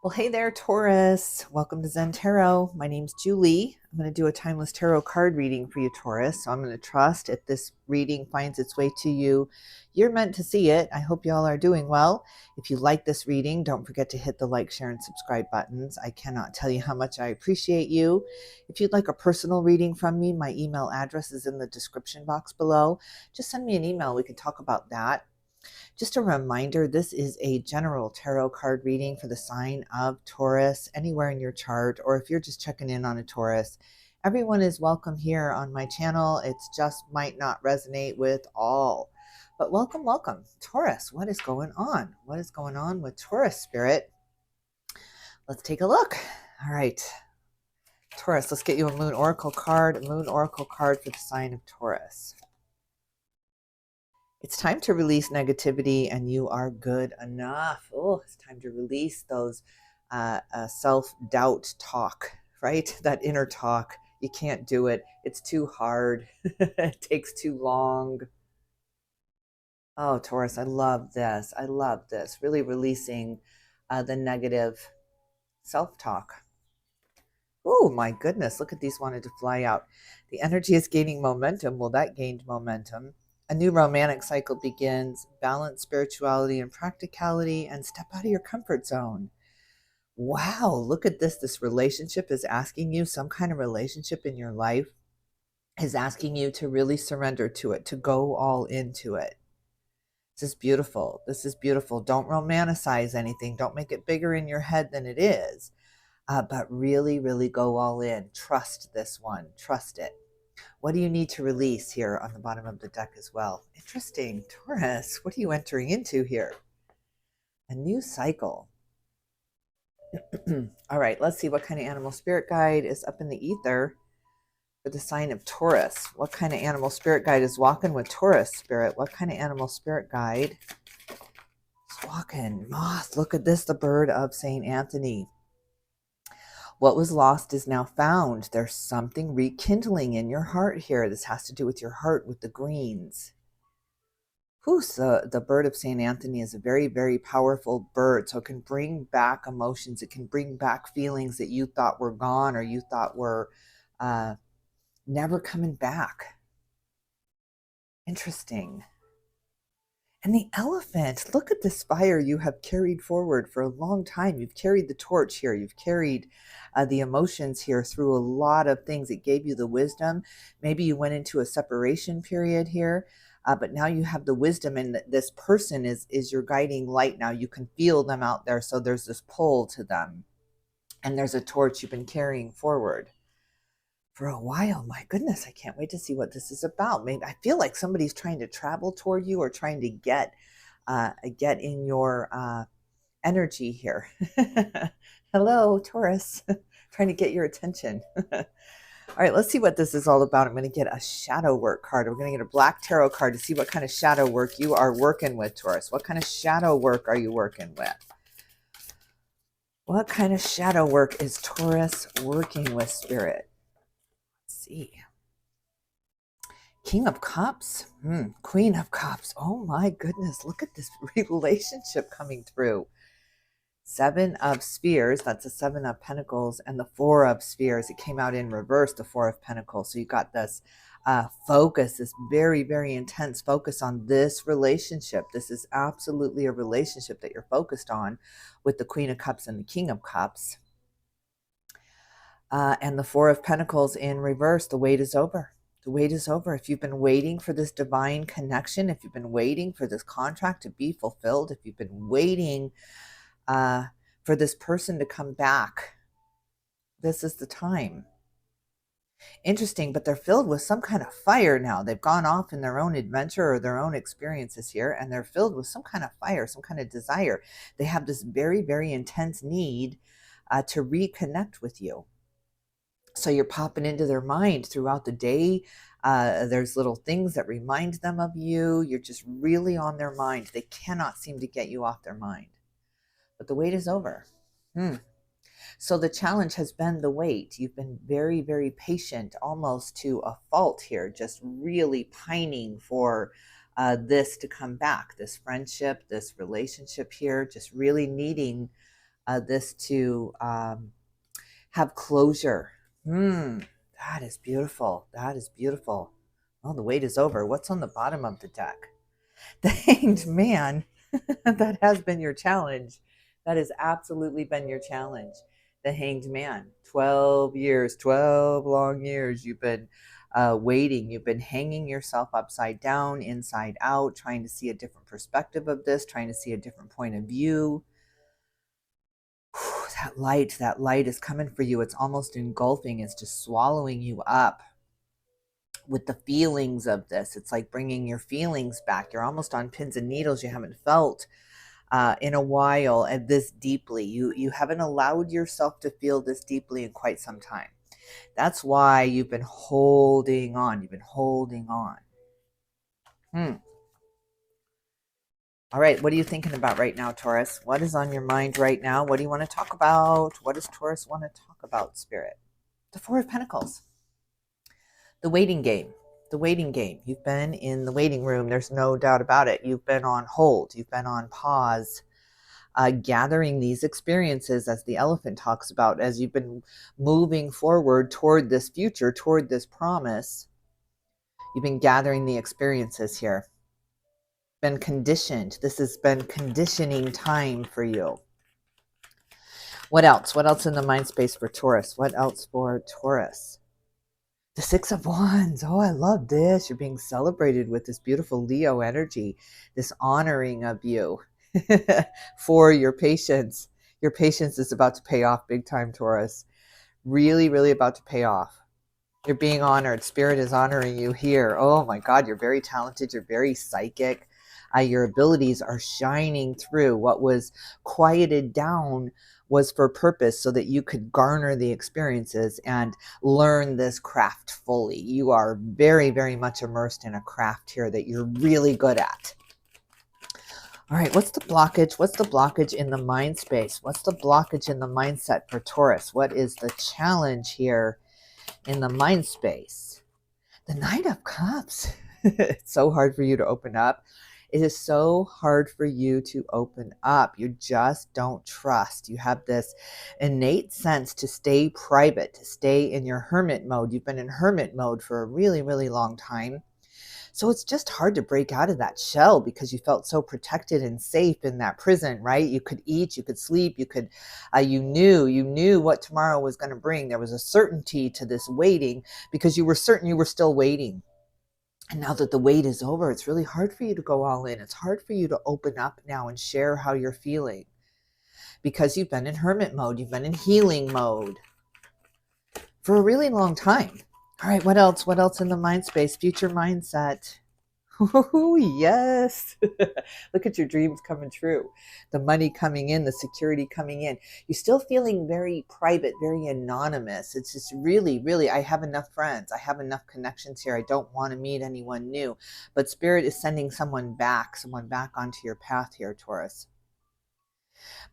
Well, hey there, Taurus. Welcome to Zen Tarot. My name's Julie. I'm going to do a timeless tarot card reading for you, Taurus. So I'm going to trust if this reading finds its way to you, you're meant to see it. I hope y'all are doing well. If you like this reading, don't forget to hit the like, share, and subscribe buttons. I cannot tell you how much I appreciate you. If you'd like a personal reading from me, my email address is in the description box below. Just send me an email. We can talk about that. Just a reminder, this is a general tarot card reading for the sign of Taurus, anywhere in your chart, or if you're just checking in on a Taurus. Everyone is welcome here on my channel. It just might not resonate with all. But welcome, welcome. Taurus, what is going on? What is going on with Taurus spirit? Let's take a look. All right. Taurus, let's get you a Moon Oracle card. A Moon Oracle card for the sign of Taurus. It's time to release negativity and you are good enough. Oh, it's time to release those self-doubt talk, right? That inner talk. You can't do it. It's too hard. It takes too long. Oh, Taurus, I love this. I love this. Really releasing the negative self-talk. Oh, my goodness. Look at these wanted to fly out. The energy is gaining momentum. Well, that gained momentum. A new romantic cycle begins. Balance spirituality and practicality and step out of your comfort zone. Wow, look at this. This relationship is asking you, some kind of relationship in your life is asking you to really surrender to it, to go all into it. This is beautiful. This is beautiful. Don't romanticize anything. Don't make it bigger in your head than it is. But really, really go all in. Trust this one. Trust it. What do you need to release here on the bottom of the deck as well? Interesting. Taurus, what are you entering into here? A new cycle. All right, let's see what kind of animal spirit guide is up in the ether for the sign of Taurus. What kind of animal spirit guide is walking with Taurus spirit? What kind of animal spirit guide is walking? Moth, look at this, the bird of St. Anthony. What was lost is now found. There's something rekindling in your heart here. This has to do with your heart, with the greens. The bird of St. Anthony is a very, very powerful bird. So it can bring back emotions. It can bring back feelings that you thought were gone or you thought were never coming back. Interesting. And the elephant, look at this fire you have carried forward for a long time. You've carried the torch here. You've carried the emotions here through a lot of things. It gave you the wisdom. Maybe you went into a separation period here, but now you have the wisdom, and this person is your guiding light now. You can feel them out there, so there's this pull to them. And there's a torch you've been carrying forward for a while. My goodness, I can't wait to see what this is about. Maybe I feel like somebody's trying to travel toward you or trying to get in your energy here. Hello, Taurus, trying to get your attention. All right, let's see what this is all about. I'm going to get a shadow work card. We're going to get a black tarot card to see what kind of shadow work you are working with, Taurus. What kind of shadow work are you working with? What kind of shadow work is Taurus working with, Spirit? See. King of Cups, Queen of Cups. Oh my goodness, look at this relationship coming through. Seven of Spears, that's the Seven of Pentacles, and the Four of Spears. It came out in reverse, the Four of Pentacles. So you got this focus, this very, very intense focus on this relationship. This is absolutely a relationship that you're focused on with the Queen of Cups and the King of Cups. And the Four of Pentacles in reverse. The wait is over. The wait is over. If you've been waiting for this divine connection, if you've been waiting for this contract to be fulfilled, if you've been waiting for this person to come back, this is the time. Interesting, but they're filled with some kind of fire now. They've gone off in their own adventure or their own experiences here, and they're filled with some kind of fire, some kind of desire. They have this very, very intense need to reconnect with you. So you're popping into their mind throughout the day. There's little things that remind them of you. You're just really on their mind. They cannot seem to get you off their mind. But the wait is over. So the challenge has been the wait. You've been very, very patient, almost to a fault here, just really pining for this to come back, this friendship, this relationship here, just really needing this to have closure. That is beautiful. That is beautiful. Oh, the wait is over. What's on the bottom of the deck? The Hanged Man. That has been your challenge. That has absolutely been your challenge. The Hanged Man. 12 years, 12 long years. You've been waiting. You've been hanging yourself upside down, inside out, trying to see a different perspective of this, trying to see a different point of view. That light is coming for you. It's almost engulfing. It's just swallowing you up with the feelings of this. It's like bringing your feelings back. You're almost on pins and needles. You haven't felt in a while and this deeply. You haven't allowed yourself to feel this deeply in quite some time. That's why you've been holding on. You've been holding on. All right, what are you thinking about right now, Taurus? What is on your mind right now? What do you want to talk about? What does Taurus want to talk about, Spirit? The Four of Pentacles. The waiting game. The waiting game. You've been in the waiting room. There's no doubt about it. You've been on hold. You've been on pause, gathering these experiences, as the elephant talks about, as you've been moving forward toward this future, toward this promise. You've been gathering the experiences here. Been conditioned. This has been conditioning time for you. What else? What else in the mind space for Taurus? What else for Taurus? The Six of Wands. Oh, I love this. You're being celebrated with this beautiful Leo energy, this honoring of you for your patience. Your patience is about to pay off big time, Taurus. Really, really about to pay off. You're being honored. Spirit is honoring you here. Oh my God, you're very talented. You're very psychic. Your abilities are shining through. What was quieted down was for purpose, so that you could garner the experiences and learn this craft fully. You are very, very much immersed in a craft here that you're really good at. All right, what's the blockage? What's the blockage in the mind space? What's the blockage in the mindset for Taurus? What is the challenge here in the mind space? The Knight of Cups. It's so hard for you to open up. It is so hard for you to open up. You just don't trust. You have this innate sense to stay private, to stay in your hermit mode. You've been in hermit mode for a really, really long time. So it's just hard to break out of that shell because you felt so protected and safe in that prison, right? You could eat, you could sleep, you could, you knew what tomorrow was going to bring. There was a certainty to this waiting because you were certain you were still waiting. And now that the wait is over, it's really hard for you to go all in. It's hard for you to open up now and share how you're feeling because you've been in hermit mode. You've been in healing mode for a really long time. All right, what else? What else in the mind space? Future mindset. Oh, yes. Look at your dreams coming true. The money coming in, the security coming in. You're still feeling very private, very anonymous. It's just really, really, I have enough friends. I have enough connections here. I don't want to meet anyone new. But Spirit is sending someone back onto your path here, Taurus.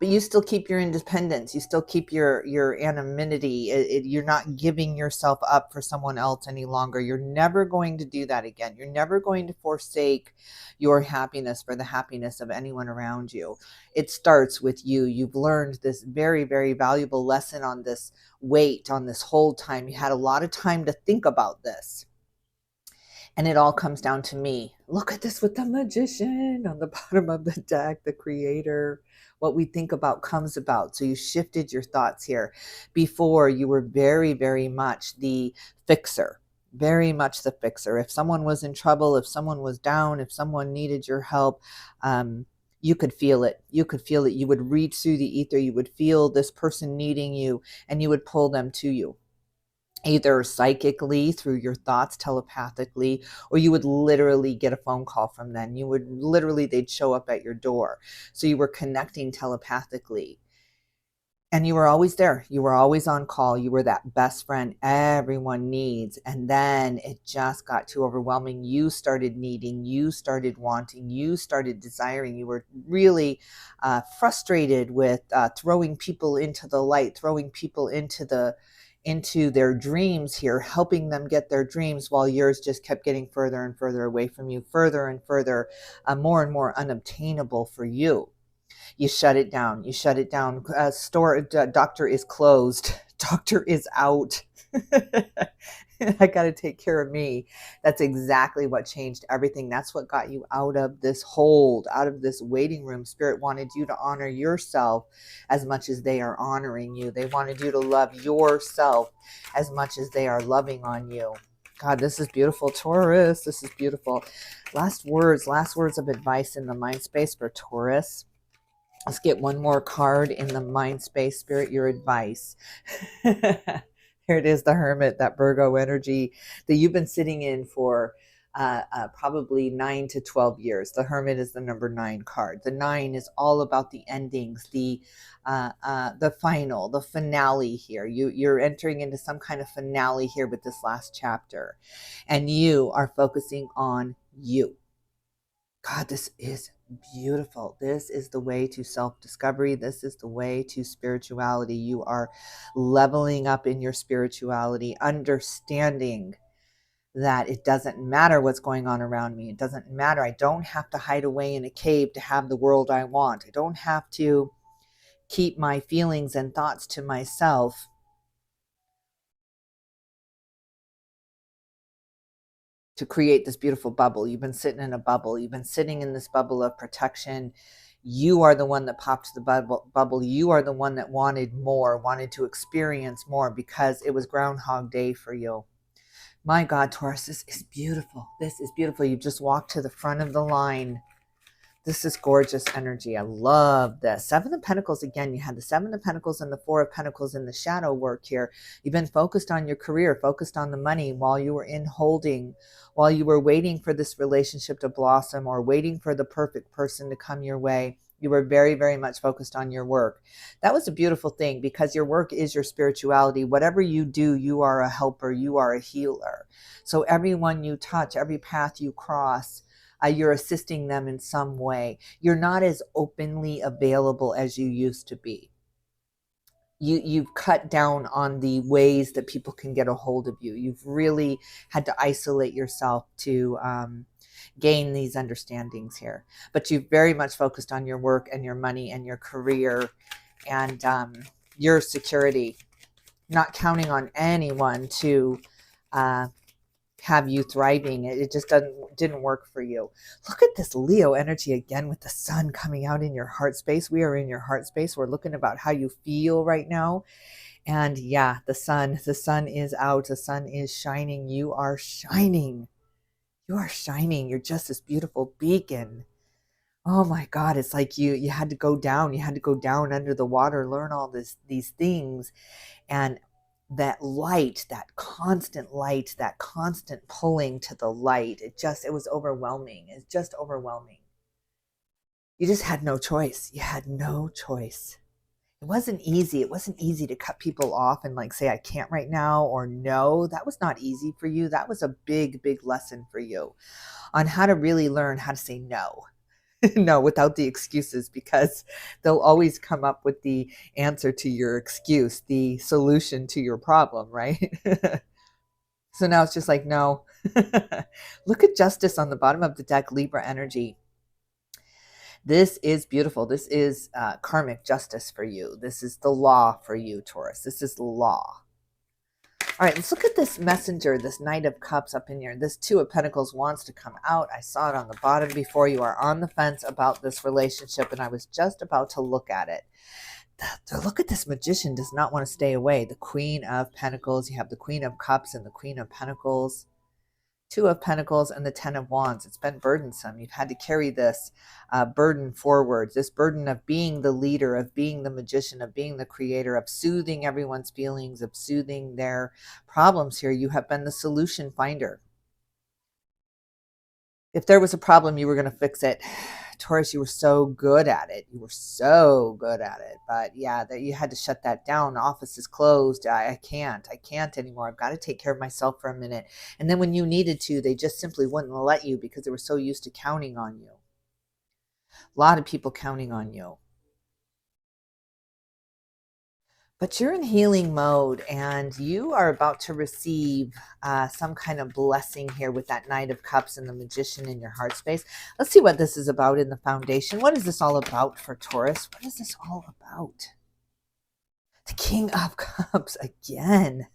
But you still keep your independence. You still keep your anonymity. You're not giving yourself up for someone else any longer. You're never going to do that again. You're never going to forsake your happiness for the happiness of anyone around you. It starts with you. You've learned this very, very valuable lesson on this wait, on this whole time. You had a lot of time to think about this. And it all comes down to me. Look at this with the Magician on the bottom of the deck, the Creator. What we think about comes about. So you shifted your thoughts here. Before, you were very, very much the fixer. Very much the fixer. If someone was in trouble, if someone was down, if someone needed your help, you could feel it. You could feel it. You would reach through the ether. You would feel this person needing you, and you would pull them to you. Either psychically through your thoughts, telepathically, or you would literally get a phone call from them. You would literally, they'd show up at your door. So you were connecting telepathically. And you were always there. You were always on call. You were that best friend everyone needs. And then it just got too overwhelming. You started needing, you started wanting, you started desiring. You were really frustrated with throwing people into the light, throwing people into their dreams here, helping them get their dreams, while yours just kept getting further and further away from you, further and further, more and more unobtainable for you. You shut it down. You shut it down. Doctor is closed. Doctor is out. I got to take care of me. That's exactly what changed everything. That's what got you out of this hold, out of this waiting room. Spirit wanted you to honor yourself as much as they are honoring you. They wanted you to love yourself as much as they are loving on you. God, this is beautiful, Taurus. This is beautiful. Last words of advice in the mind space for Taurus. Let's get one more card in the mind space, Spirit, your advice. Here it is, the Hermit, that Virgo energy that you've been sitting in for probably 9 to 12 years. The Hermit is the number 9 card. The 9 is all about the endings, the final, the finale here. You're entering into some kind of finale here with this last chapter, and you are focusing on you. God, this is beautiful. This is the way to self-discovery. This is the way to spirituality. You are leveling up in your spirituality, understanding that it doesn't matter what's going on around me. It doesn't matter. I don't have to hide away in a cave to have the world I want. I don't have to keep my feelings and thoughts to myself. To create this beautiful bubble. You've been sitting in a bubble. You've been sitting in this bubble of protection. You are the one that popped the bubble. You are the one that wanted more, wanted to experience more because it was Groundhog Day for you. My God, Taurus, this is beautiful. This is beautiful. You just walked to the front of the line. This is gorgeous energy. I love this. 7 of Pentacles, again, you had the 7 of Pentacles and the 4 of Pentacles in the shadow work here. You've been focused on your career, focused on the money while you were in holding, while you were waiting for this relationship to blossom or waiting for the perfect person to come your way. You were very, very much focused on your work. That was a beautiful thing because your work is your spirituality. Whatever you do, you are a helper. You are a healer. So everyone you touch, every path you cross, you're assisting them in some way. You're not as openly available as you used to be. You've cut down on the ways that people can get a hold of you. You've really had to isolate yourself to gain these understandings here. But you've very much focused on your work and your money and your career and your security, not counting on anyone to have you thriving. It just didn't work for you. Look at this Leo energy again with the sun coming out in your heart space. We are in your heart space. We're looking about how you feel right now. And yeah, the sun is out. The sun is shining. You are shining. You are shining. You're just this beautiful beacon. Oh my God. It's like you had to go down. You had to go down under the water, learn all these things. And that light, that constant pulling to the light, it was overwhelming. It's just overwhelming. You just had no choice. You had no choice. It wasn't easy. It wasn't easy to cut people off and like say, I can't right now, or no. That was not easy for you. That was a big, big lesson for you on how to really learn how to say no. No, without the excuses, because they'll always come up with the answer to your excuse, the solution to your problem, right? So now it's just like, no. Look at Justice on the bottom of the deck, Libra energy. This is beautiful. This is karmic justice for you. This is the law for you, Taurus. This is the law. All right, let's look at this messenger, this Knight of Cups up in here. This 2 of Pentacles wants to come out. I saw it on the bottom before. You are on the fence about this relationship, and I was just about to look at it. Look at this Magician does not want to stay away. The Queen of Pentacles. You have the Queen of Cups and the Queen of Pentacles. 2 of Pentacles and the 10 of Wands. It's been burdensome. You've had to carry this burden forward, this burden of being the leader, of being the magician, of being the creator, of soothing everyone's feelings, of soothing their problems here. You have been the solution finder. If there was a problem, you were going to fix it. Taurus, you were so good at it. You were so good at it. But yeah, that you had to shut that down. Office is closed. I can't anymore. I've got to take care of myself for a minute. And then when you needed to, they just simply wouldn't let you because they were so used to counting on you. A lot of people counting on you. But you're in healing mode and you are about to receive some kind of blessing here with that Knight of Cups and the Magician in your heart space. Let's see what this is about in the foundation. What is this all about for Taurus? What is this all about? The King of Cups again.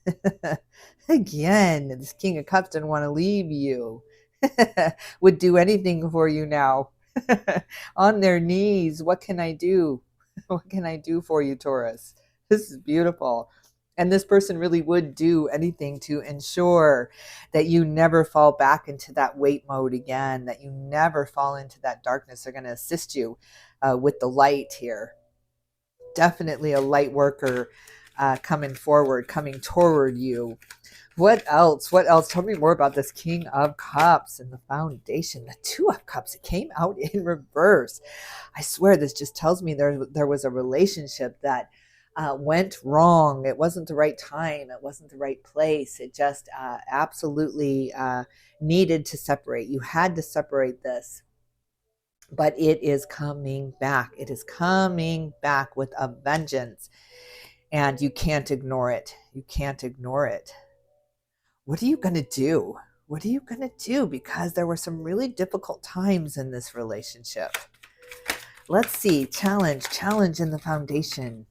Again, this King of Cups didn't want to leave you. Would do anything for you now. On their knees. What can I do? What can I do for you, Taurus? This is beautiful. And this person really would do anything to ensure that you never fall back into that wait mode again, that you never fall into that darkness. They're going to assist you with the light here. Definitely a light worker coming forward, coming toward you. What else? What else? Tell me more about this King of Cups and the foundation. The Two of Cups, it came out in reverse. I swear this just tells me there was a relationship that went wrong. It wasn't the right time. It wasn't the right place. It just absolutely needed to separate. You had to separate this. But it is coming back. It is coming back with a vengeance. And you can't ignore it. You can't ignore it. What are you going to do? What are you going to do? Because there were some really difficult times in this relationship. Let's see. Challenge in the foundation.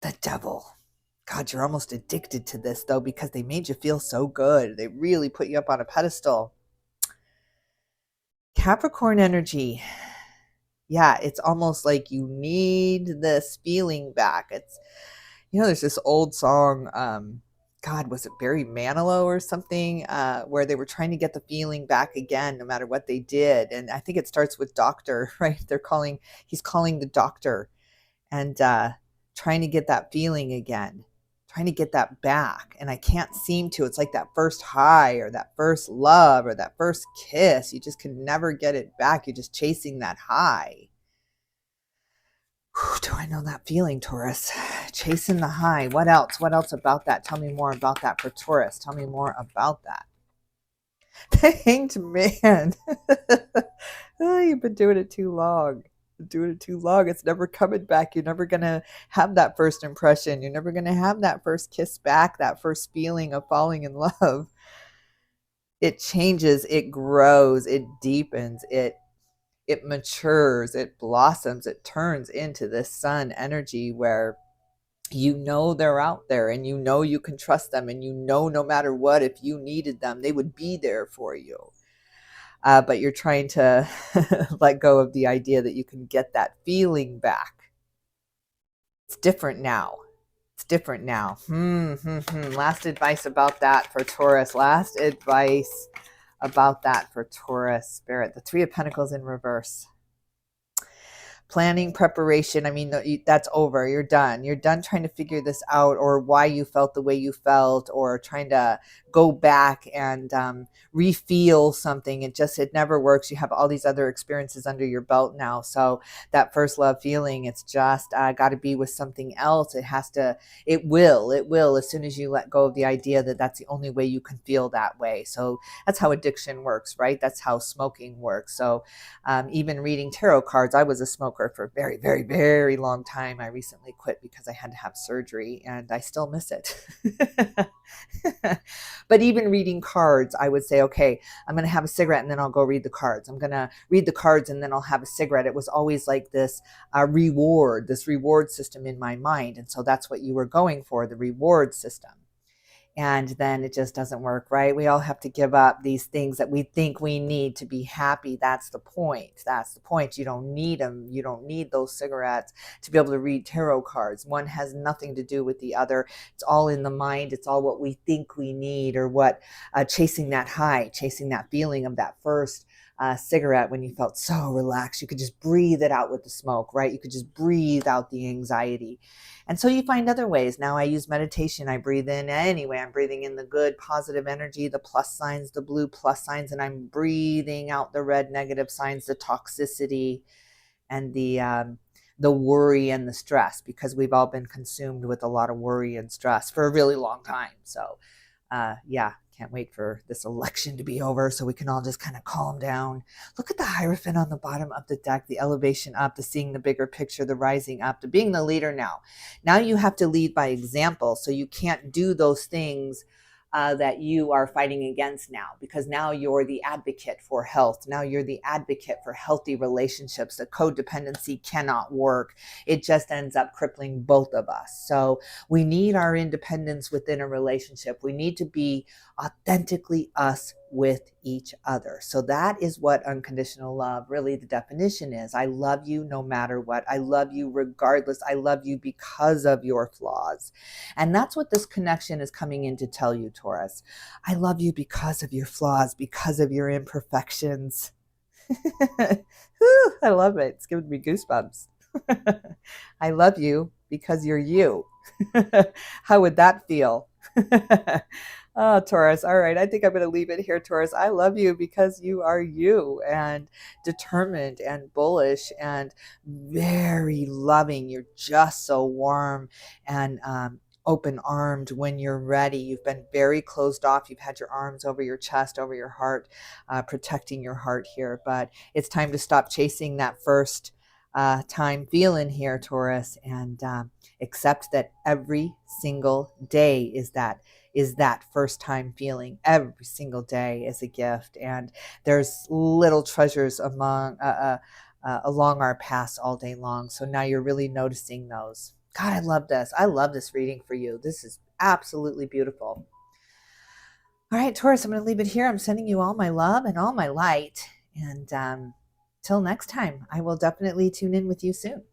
The Devil. God, you're almost addicted to this, though, because they made you feel so good. They really put you up on a pedestal. Capricorn energy. Yeah, it's almost like you need this feeling back. It's, there's this old song, God, was it Barry Manilow or something, where they were trying to get the feeling back again, no matter what they did. And I think it starts with doctor, right? He's calling the doctor and trying to get that feeling again, trying to get that back. And I can't seem to. It's like that first high or that first love or that first kiss. You just can never get it back. You're just chasing that high. Whew, do I know that feeling, Taurus? Chasing the high. What else? What else about that? Tell me more about that for Taurus. Tell me more about that. The Hanged Man. Oh, you've been doing it too long. Doing it too long. It's never coming back. You're never going to have that first impression. You're never going to have that first kiss back, that first feeling of falling in love. It changes, it grows, it deepens, it matures, it blossoms, it turns into this sun energy where they're out there and you can trust them and no matter what, if you needed them, they would be there for you. But you're trying to let go of the idea that you can get that feeling back. It's different now. It's different now. Last advice about that for Taurus. Last advice about that for Taurus. Spirit, the Three of Pentacles in reverse. Planning, preparation. I mean, that's over. You're done. You're done trying to figure this out or why you felt the way you felt or trying to go back and refeel something. It never works. You have all these other experiences under your belt now. So that first love feeling, it's just got to be with something else. It will, as soon as you let go of the idea that that's the only way you can feel that way. So that's how addiction works, right? That's how smoking works. So even reading tarot cards, I was a smoker for a very, very, very long time. I recently quit because I had to have surgery and I still miss it. But even reading cards, I would say, okay, I'm going to have a cigarette and then I'll go read the cards. I'm going to read the cards and then I'll have a cigarette. It was always like this reward system in my mind. And so that's what you were going for, the reward system. And then it just doesn't work, right? We all have to give up these things that we think we need to be happy. That's the point. That's the point. You don't need them. You don't need those cigarettes to be able to read tarot cards. One has nothing to do with the other. It's all in the mind. It's all what we think we need or what chasing that high, chasing that feeling of that first cigarette when you felt so relaxed. You could just breathe it out with the smoke, right? You could just breathe out the anxiety. And so you find other ways. Now I use meditation. I breathe in anyway. I'm breathing in the good, positive energy, the plus signs, the blue plus signs, and I'm breathing out the red negative signs, the toxicity and the worry and the stress, because we've all been consumed with a lot of worry and stress for a really long time. So Yeah, can't wait for this election to be over so we can all just kind of calm down. Look at the Hierophant on the bottom of the deck, the elevation up, the seeing the bigger picture, the rising up, the being the leader now. Now you have to lead by example, so you can't do those things that you are fighting against now, because now you're the advocate for health. Now you're the advocate for healthy relationships. The codependency cannot work. It just ends up crippling both of us. So we need our independence within a relationship. We need to be authentically us with each other. So that is what unconditional love, really the definition is. I love you no matter what. I love you regardless. I love you because of your flaws. And that's what this connection is coming in to tell you, Taurus. I love you because of your flaws, because of your imperfections. I love it. It's giving me goosebumps. I love you because you're you. How would that feel? Oh, Taurus. All right. I think I'm going to leave it here, Taurus. I love you because you are you, and determined and bullish and very loving. You're just so warm and open armed when you're ready. You've been very closed off. You've had your arms over your chest, over your heart, protecting your heart here. But it's time to stop chasing that first time feeling here, Taurus, and accept that every single day is that first time feeling. Every single day is a gift, and there's little treasures along our paths all day long. So now you're really noticing those. God, I love this. I love this reading for you. This is absolutely beautiful. All right, Taurus, I'm going to leave it here. I'm sending you all my love and all my light. And till next time, I will definitely tune in with you soon.